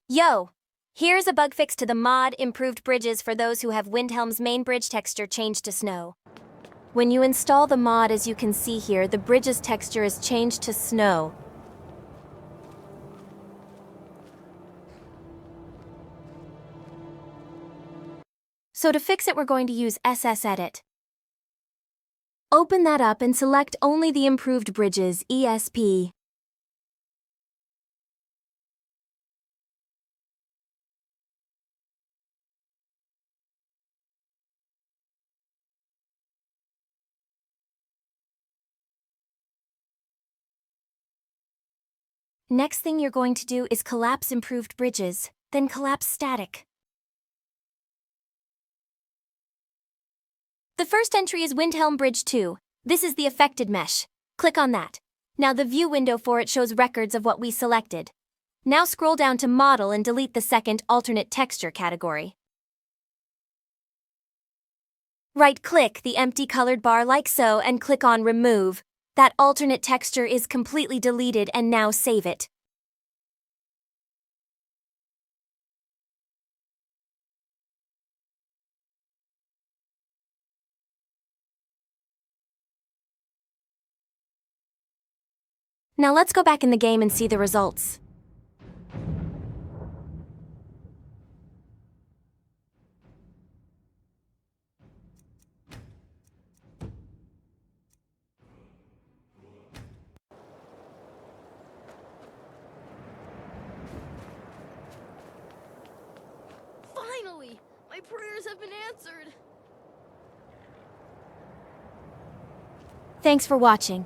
Yo! Here's a bug fix to the mod Improved Bridges for those who have Windhelm's main bridge texture changed to snow. When you install the mod, as you can see here, the bridge's texture is changed to snow. So to fix it, we're going to use SSEdit. Open that up and select only the Improved Bridges, ESP. Next thing you're going to do is collapse Improved Bridges, then collapse Static. The first entry is Windhelm Bridge 2. This is the affected mesh. Click on that. Now the view window for it shows records of what we selected. Now scroll down to Model and delete the second alternate texture category. Right-click the empty colored bar like so and click on Remove. That alternate texture is completely deleted, and now save it. Now let's go back in the game and see the results. Finally! My prayers have been answered! Thanks for watching.